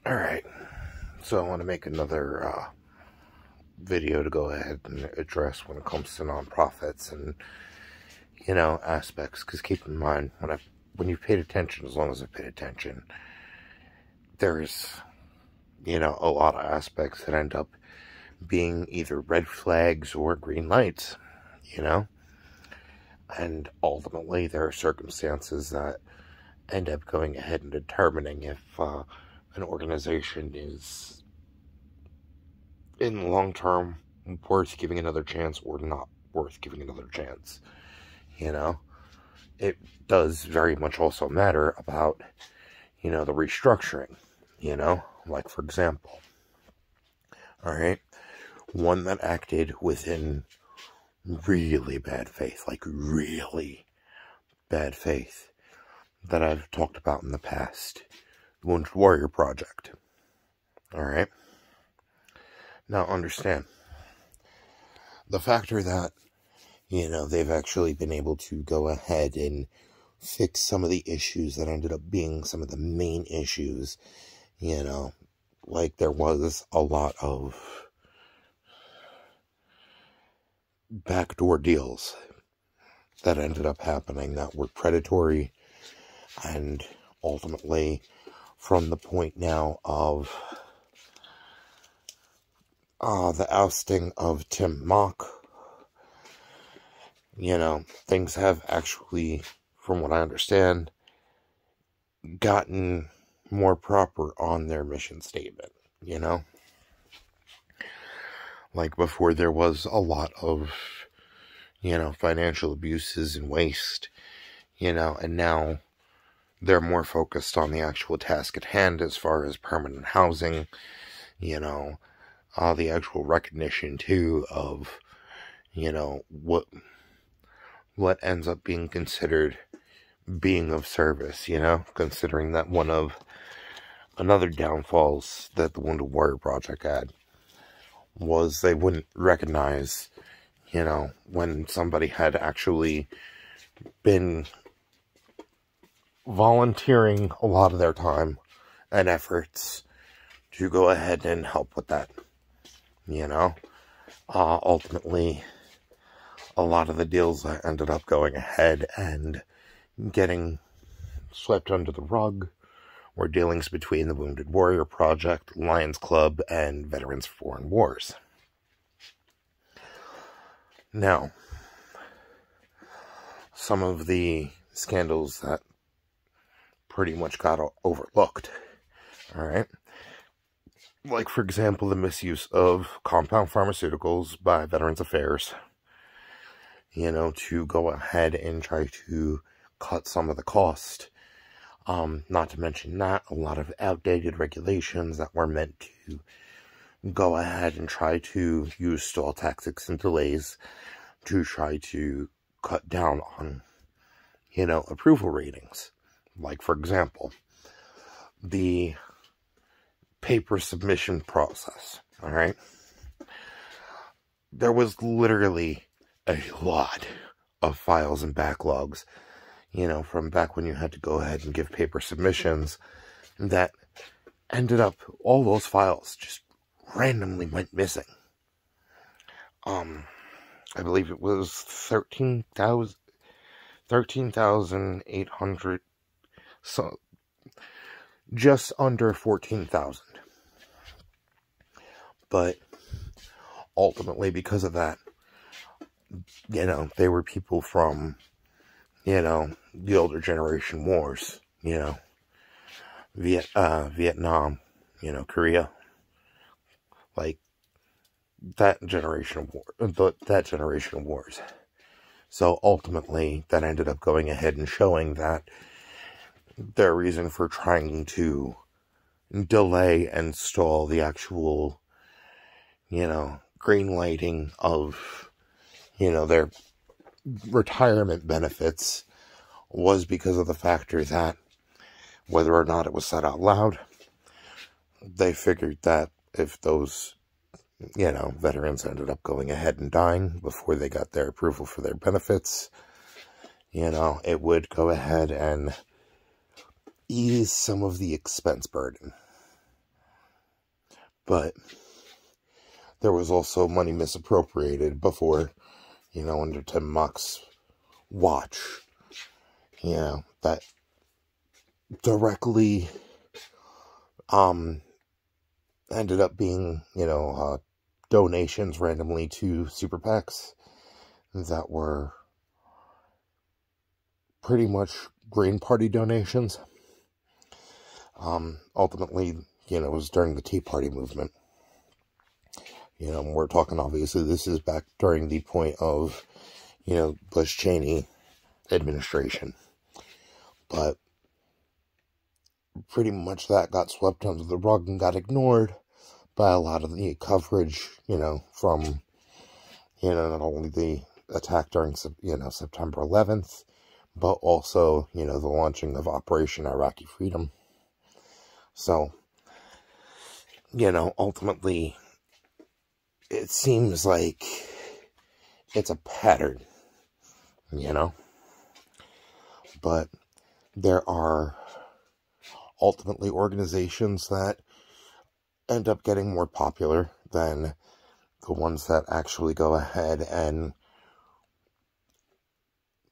Alright, so I want to make another video to go ahead and address when it comes to nonprofits and, aspects. Because keep in mind, when you've paid attention, as long as I've paid attention, there's, a lot of aspects that end up being either red flags or green lights, And ultimately, there are circumstances that end up going ahead and determining if an organization is, in the long term, worth giving another chance or not worth giving another chance. It does very much also matter about, the restructuring, like, for example, alright, one that acted within really bad faith, like really bad faith, that I've talked about in the past, the Wounded Warrior Project. Alright? Now understand, the factor that, they've actually been able to go ahead and fix some of the issues that ended up being some of the main issues, like there was a lot of backdoor deals that ended up happening that were predatory, and ultimately, from the point now of the ousting of Tim Mock, things have actually, from what I understand, gotten more proper on their mission statement, Like before, there was a lot of, financial abuses and waste, and now they're more focused on the actual task at hand as far as permanent housing, the actual recognition, too, of, what ends up being considered being of service, considering that one of another downfalls that the Wounded Warrior Project had was they wouldn't recognize, when somebody had actually been volunteering a lot of their time and efforts to go ahead and help with that, ultimately, a lot of the deals that ended up going ahead and getting swept under the rug were dealings between the Wounded Warrior Project, Lions Club, and Veterans of Foreign Wars. Now, some of the scandals that pretty much got overlooked, alright? Like, for example, the misuse of compound pharmaceuticals by Veterans Affairs, to go ahead and try to cut some of the cost. Not to mention that, a lot of outdated regulations that were meant to go ahead and try to use stall tactics and delays to try to cut down on, approval ratings. Like, for example, the paper submission process, alright? There was literally a lot of files and backlogs, from back when you had to go ahead and give paper submissions, that ended up, all those files just randomly went missing. I believe it was 13,800, so just under 14,000. But ultimately, because of that, they were people from, the older generation wars, Vietnam, Korea, like, that generation of wars. So ultimately, that ended up going ahead and showing that their reason for trying to delay and stall the actual, green lighting of, their retirement benefits was because of the factor that, whether or not it was said out loud, they figured that if those, veterans ended up going ahead and dying before they got their approval for their benefits, it would go ahead and ease some of the expense burden. But there was also money misappropriated before, under Tim Mock's watch, that directly ended up being, donations randomly to super PACs that were pretty much Green Party donations. Ultimately, it was during the Tea Party movement. We're talking, obviously, this is back during the point of, Bush-Cheney administration. But pretty much that got swept under the rug and got ignored by a lot of the coverage, from, not only the attack during, September 11th, but also, the launching of Operation Iraqi Freedom. So, ultimately, it seems like it's a pattern, but there are ultimately organizations that end up getting more popular than the ones that actually go ahead and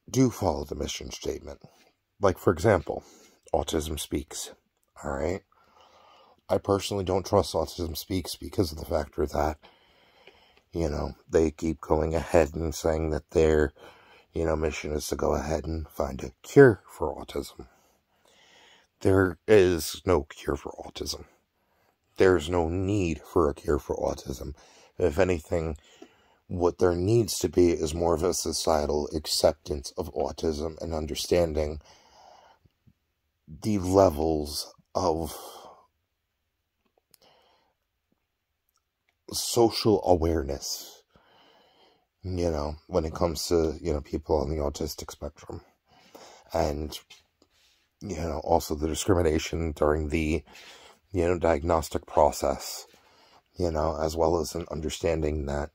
do follow the mission statement. Like, for example, Autism Speaks, alright? I personally don't trust Autism Speaks because of the factor that, they keep going ahead and saying that their, mission is to go ahead and find a cure for autism. There is no cure for autism. There's no need for a cure for autism. If anything, what there needs to be is more of a societal acceptance of autism and understanding the levels of social awareness, when it comes to, people on the autistic spectrum. And, also the discrimination during the, diagnostic process, as well as an understanding that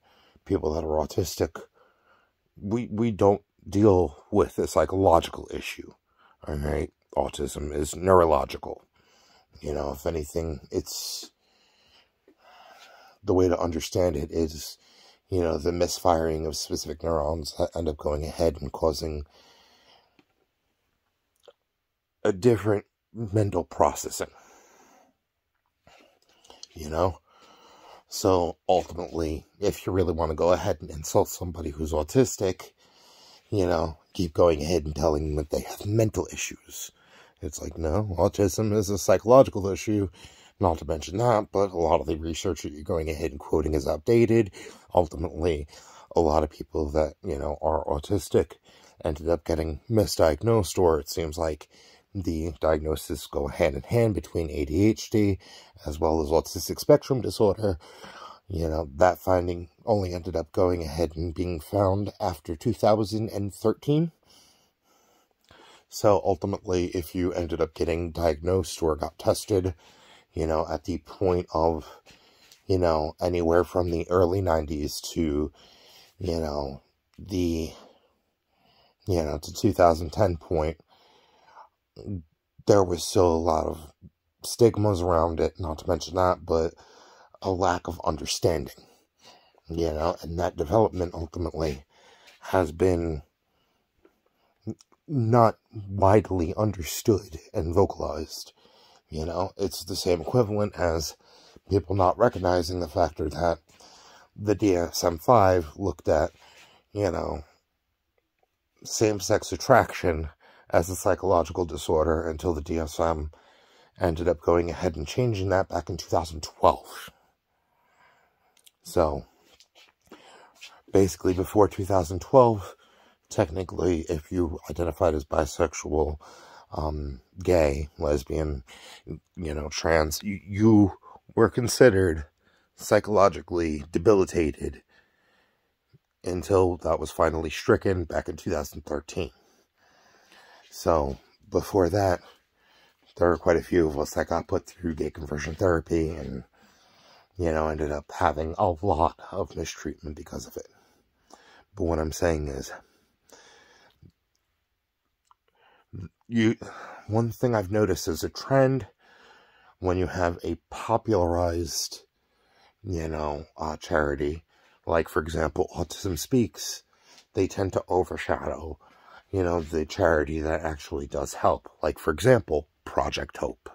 people that are autistic, we don't deal with a psychological issue, alright? Autism is neurological. If anything, it's, the way to understand it is, the misfiring of specific neurons that end up going ahead and causing a different mental processing. So ultimately, if you really want to go ahead and insult somebody who's autistic, keep going ahead and telling them that they have mental issues. It's like, no, autism is a psychological issue. Not to mention that, but a lot of the research that you're going ahead and quoting is outdated. Ultimately, a lot of people that, are autistic ended up getting misdiagnosed, or it seems like the diagnosis go hand in hand between ADHD as well as autistic spectrum disorder. That finding only ended up going ahead and being found after 2013. So ultimately, if you ended up getting diagnosed or got tested, at the point of, anywhere from the early 90s to, the, to 2010 point, there was still a lot of stigmas around it, not to mention that, but a lack of understanding, and that development ultimately has been not widely understood and vocalized. It's the same equivalent as people not recognizing the factor that the DSM-5 looked at, same-sex attraction as a psychological disorder until the DSM ended up going ahead and changing that back in 2012. So, basically before 2012, technically, if you identified as bisexual, gay, lesbian, trans, you were considered psychologically debilitated until that was finally stricken back in 2013. So, before that, there were quite a few of us that got put through gay conversion therapy and, ended up having a lot of mistreatment because of it. But what I'm saying is, one thing I've noticed is a trend when you have a popularized charity, like, for example, Autism Speaks, they tend to overshadow, the charity that actually does help. Like, for example, Project Hope.